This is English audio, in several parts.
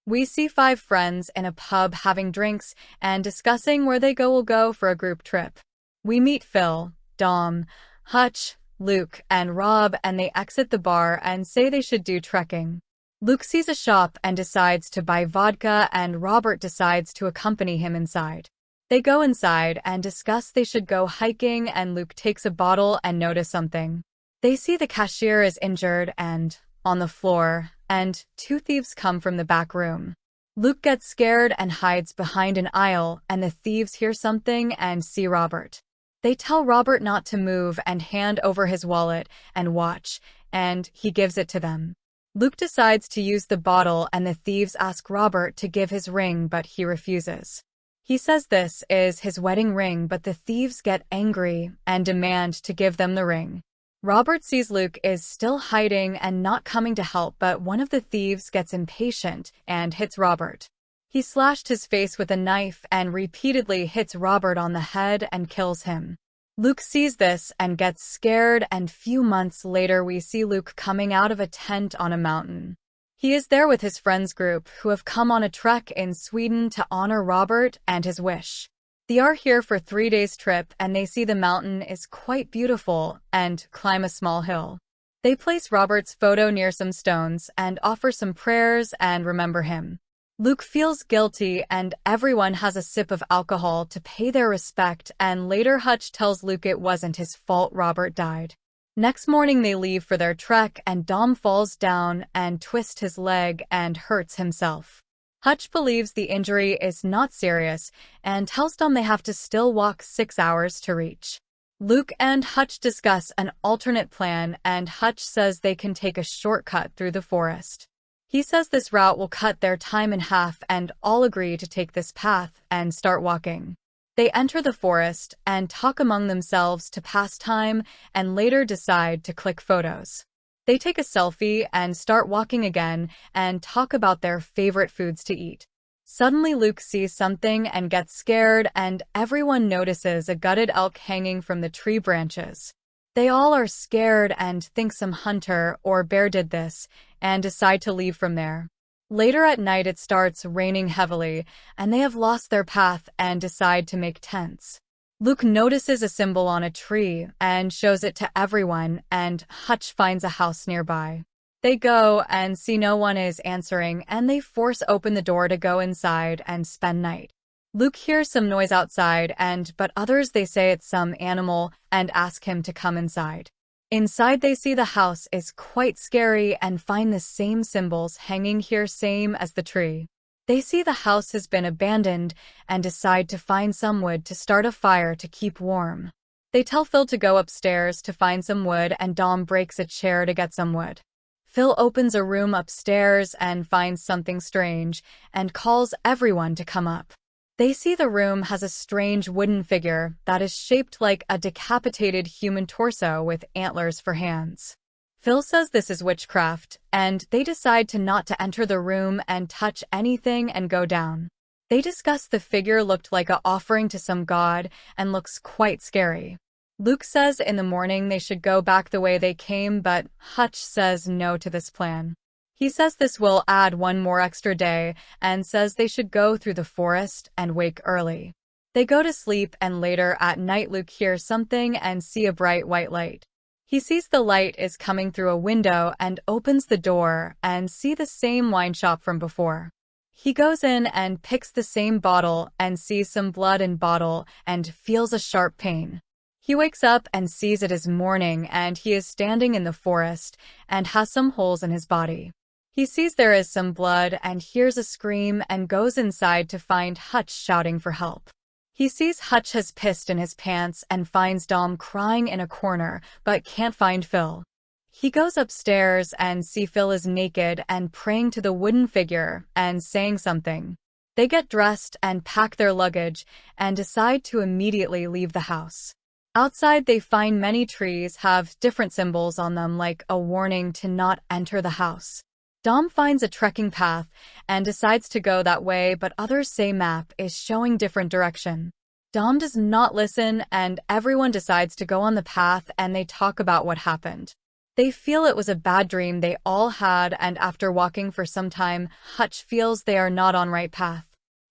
We see five friends in a pub having drinks and discussing where they will go for a group trip. We meet Phil, Dom, Hutch, Luke, and Rob, and they exit the bar and say they should do trekking. Luke sees a shop and decides to buy vodka, and Robert decides to accompany him inside. They go inside and discuss they should go hiking, and Luke takes a bottle and notices something. They see the cashier is injured and on the floor, and two thieves come from the back room. Luke gets scared and hides behind an aisle, and the thieves hear something and see Robert. They tell Robert not to move and hand over his wallet and watch, and he gives it to them. Luke decides to use the bottle, and the thieves ask Robert to give his ring, but he refuses. He says this is his wedding ring, but the thieves get angry and demand to give them the ring. Robert sees Luke is still hiding and not coming to help, but one of the thieves gets impatient and hits Robert. He slashed his face with a knife and repeatedly hits Robert on the head and kills him. Luke sees this and gets scared, and few months later we see Luke coming out of a tent on a mountain. He is there with his friends group who have come on a trek in Sweden to honor Robert and his wish. They are here for 3 days trip, and they see the mountain is quite beautiful and climb a small hill. They place Robert's photo near some stones and offer some prayers and remember him. Luke feels guilty, and everyone has a sip of alcohol to pay their respect, and later Hutch tells Luke it wasn't his fault Robert died. Next morning they leave for their trek, and Dom falls down and twists his leg and hurts himself. Hutch believes the injury is not serious and tells Dom they have to still walk 6 hours to reach. Luke and Hutch discuss an alternate plan, and Hutch says they can take a shortcut through the forest. He says this route will cut their time in half, and all agree to take this path and start walking. They enter the forest and talk among themselves to pass time, and later decide to click photos. They take a selfie and start walking again and talk about their favorite foods to eat. Suddenly Luke sees something and gets scared, and everyone notices a gutted elk hanging from the tree branches. They all are scared and think some hunter or bear did this and decide to leave from there. Later at night it starts raining heavily, and they have lost their path and decide to make tents. Luke notices a symbol on a tree and shows it to everyone, and Hutch finds a house nearby. They go and see no one is answering, and they force open the door to go inside and spend night. Luke hears some noise outside, but others they say it's some animal and ask him to come inside. Inside they see the house is quite scary and find the same symbols hanging here, same as the tree. They see the house has been abandoned and decide to find some wood to start a fire to keep warm. They tell Phil to go upstairs to find some wood, and Dom breaks a chair to get some wood. Phil opens a room upstairs and finds something strange and calls everyone to come up. They see the room has a strange wooden figure that is shaped like a decapitated human torso with antlers for hands. Phil says this is witchcraft, and they decide to not to enter the room and touch anything and go down. They discuss the figure looked like an offering to some god and looks quite scary. Luke says in the morning they should go back the way they came, but Hutch says no to this plan. He says this will add one more extra day and says they should go through the forest and wake early. They go to sleep, and later at night Luke hears something and see a bright white light. He sees the light is coming through a window and opens the door and see the same wine shop from before. He goes in and picks the same bottle and sees some blood in bottle and feels a sharp pain. He wakes up and sees it is morning, and he is standing in the forest and has some holes in his body. He sees there is some blood and hears a scream and goes inside to find Hutch shouting for help. He sees Hutch has pissed in his pants and finds Dom crying in a corner, but can't find Phil. He goes upstairs and see Phil is naked and praying to the wooden figure and saying something. They get dressed and pack their luggage and decide to immediately leave the house. Outside they find many trees have different symbols on them, like a warning to not enter the house. Dom finds a trekking path and decides to go that way, but others say map is showing different direction. Dom does not listen, and everyone decides to go on the path, and they talk about what happened. They feel it was a bad dream they all had, and after walking for some time, Hutch feels they are not on right path.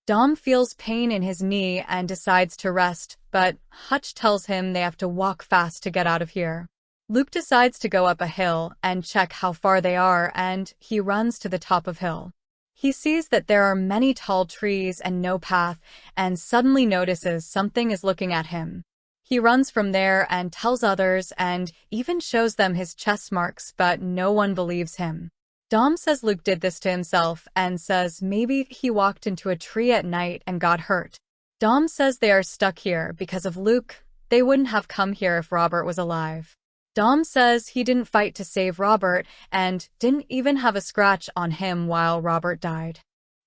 Dom feels pain in his knee and decides to rest, but Hutch tells him they have to walk fast to get out of here. Luke decides to go up a hill and check how far they are, and he runs to the top of hill. He sees that there are many tall trees and no path, and suddenly notices something is looking at him. He runs from there and tells others and even shows them his chest marks, but no one believes him. Dom says Luke did this to himself and says maybe he walked into a tree at night and got hurt. Dom says they are stuck here because of Luke. They wouldn't have come here if Robert was alive. Dom says he didn't fight to save Robert and didn't even have a scratch on him while Robert died.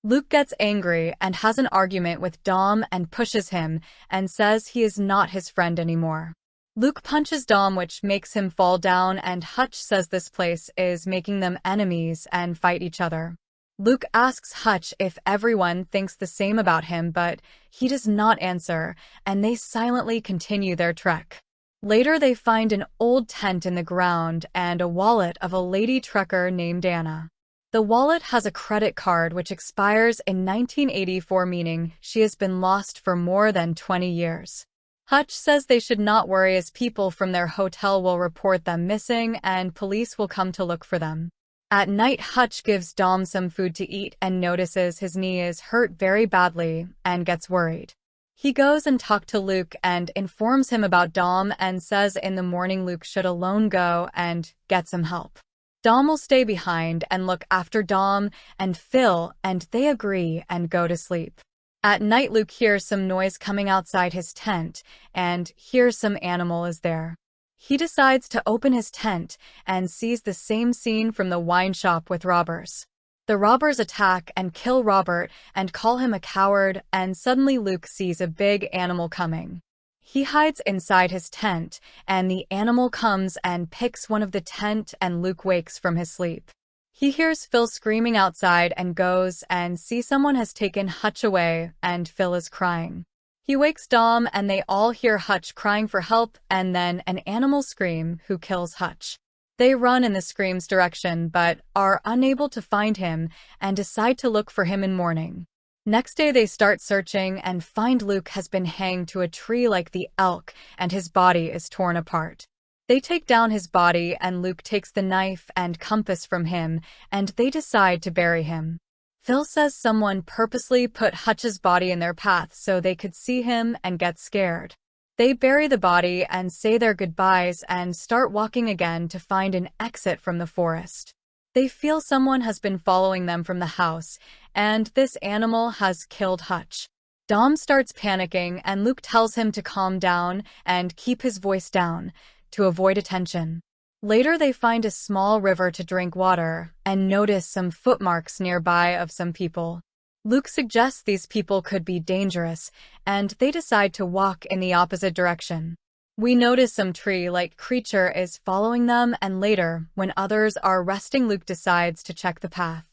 Luke gets angry and has an argument with Dom and pushes him and says he is not his friend anymore. Luke punches Dom, which makes him fall down, and Hutch says this place is making them enemies and fight each other. Luke asks Hutch if everyone thinks the same about him, but he does not answer, and they silently continue their trek. Later they find an old tent in the ground and a wallet of a lady trucker named Anna. The wallet has a credit card which expires in 1984, meaning she has been lost for more than 20 years. Hutch says they should not worry as people from their hotel will report them missing and police will come to look for them. At night, Hutch gives Dom some food to eat and notices his knee is hurt very badly and gets worried. He goes and talks to Luke and informs him about Dom and says in the morning Luke should alone go and get some help. Dom will stay behind and look after Dom and Phil, and they agree and go to sleep. At night, Luke hears some noise coming outside his tent and hears some animal is there. He decides to open his tent and sees the same scene from the wine shop with robbers. The robbers attack and kill Robert and call him a coward, and suddenly Luke sees a big animal coming. He hides inside his tent, and the animal comes and picks one of the tent, and Luke wakes from his sleep. He hears Phil screaming outside and goes and sees someone has taken Hutch away, and Phil is crying. He wakes Dom and they all hear Hutch crying for help and then an animal scream who kills Hutch. They run in the scream's direction but are unable to find him and decide to look for him in morning. Next day they start searching and find Luke has been hanged to a tree like the elk and his body is torn apart. They take down his body and Luke takes the knife and compass from him and they decide to bury him. Phil says someone purposely put Hutch's body in their path so they could see him and get scared. They bury the body and say their goodbyes and start walking again to find an exit from the forest. They feel someone has been following them from the house and this animal has killed Hutch. Dom starts panicking and Luke tells him to calm down and keep his voice down to avoid attention. Later they find a small river to drink water and notice some footmarks nearby of some people. Luke suggests these people could be dangerous and they decide to walk in the opposite direction. We notice some tree-like creature is following them and later, when others are resting, Luke decides to check the path.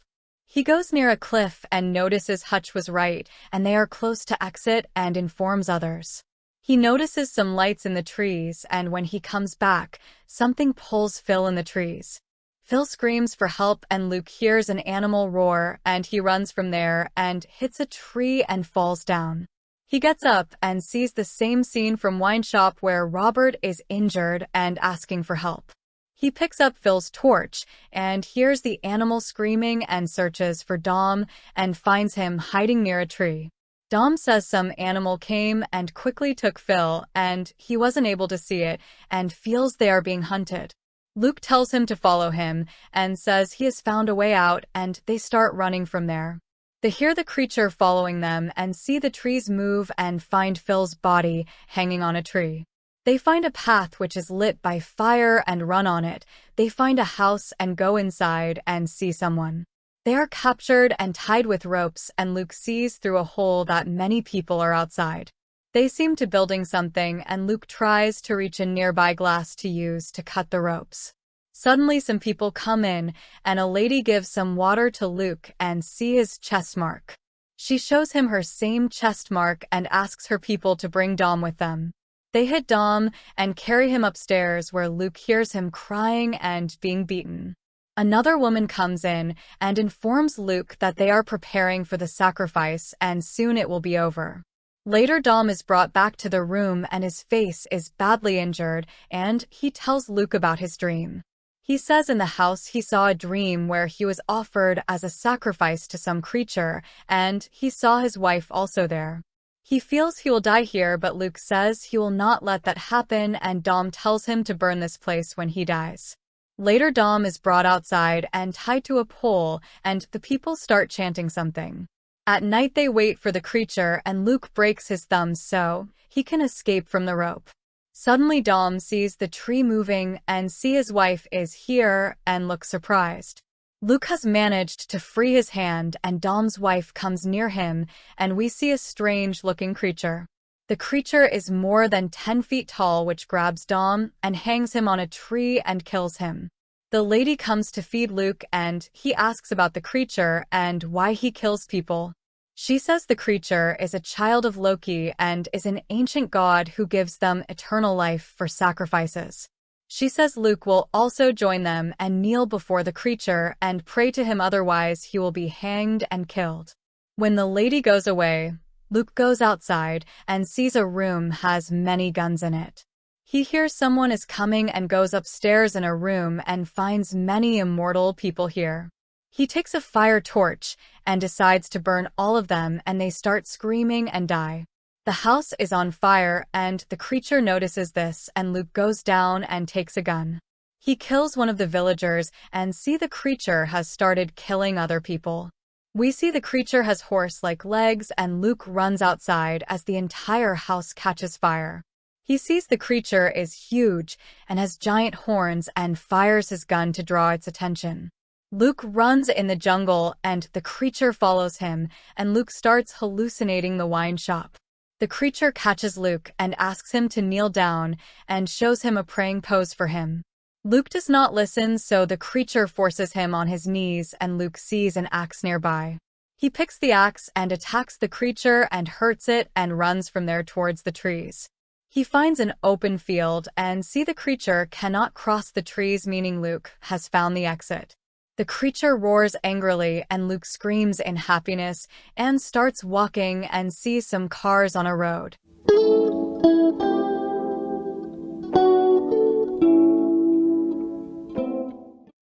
He goes near a cliff and notices Hutch was right and they are close to exit and informs others. He notices some lights in the trees and when he comes back, something pulls Phil in the trees. Phil screams for help and Luke hears an animal roar and he runs from there and hits a tree and falls down. He gets up and sees the same scene from wine shop where Robert is injured and asking for help. He picks up Phil's torch and hears the animal screaming and searches for Dom and finds him hiding near a tree. Dom says some animal came and quickly took Phil and he wasn't able to see it and feels they are being hunted. Luke tells him to follow him and says he has found a way out and they start running from there. They hear the creature following them and see the trees move and find Phil's body hanging on a tree. They find a path which is lit by fire and run on it. They find a house and go inside and see someone. They are captured and tied with ropes and Luke sees through a hole that many people are outside. They seem to building something and Luke tries to reach a nearby glass to use to cut the ropes. Suddenly some people come in and a lady gives some water to Luke and see his chest mark. She shows him her same chest mark and asks her people to bring Dom with them. They hit Dom and carry him upstairs where Luke hears him crying and being beaten. Another woman comes in and informs Luke that they are preparing for the sacrifice and soon it will be over. Later, Dom is brought back to the room and his face is badly injured, and he tells Luke about his dream. He says in the house he saw a dream where he was offered as a sacrifice to some creature, and he saw his wife also there. He feels he will die here, but Luke says he will not let that happen, and Dom tells him to burn this place when he dies. Later, Dom is brought outside and tied to a pole, and the people start chanting something. At night, they wait for the creature, and Luke breaks his thumb so he can escape from the rope. Suddenly, Dom sees the tree moving and sees his wife is here and looks surprised. Luke has managed to free his hand, and Dom's wife comes near him, and we see a strange-looking creature. The creature is more than 10 feet tall, which grabs Dom and hangs him on a tree and kills him. The lady comes to feed Luke and he asks about the creature and why he kills people. She says the creature is a child of Loki and is an ancient god who gives them eternal life for sacrifices. She says Luke will also join them and kneel before the creature and pray to him, otherwise he will be hanged and killed. When the lady goes away, Luke goes outside and sees a room has many guns in it. He hears someone is coming and goes upstairs in a room and finds many immortal people here. He takes a fire torch and decides to burn all of them, and they start screaming and die. The house is on fire and the creature notices this, and Luke goes down and takes a gun. He kills one of the villagers and see the creature has started killing other people. We see the creature has horse-like legs, and Luke runs outside as the entire house catches fire. He sees the creature is huge and has giant horns and fires his gun to draw its attention. Luke runs in the jungle and the creature follows him, and Luke starts hallucinating the wine shop. The creature catches Luke and asks him to kneel down and shows him a praying pose for him. Luke does not listen, so the creature forces him on his knees, and Luke sees an axe nearby. He picks the axe and attacks the creature and hurts it and runs from there towards the trees. He finds an open field and sees the creature cannot cross the trees, meaning Luke has found the exit. The creature roars angrily and Luke screams in happiness and starts walking and sees some cars on a road.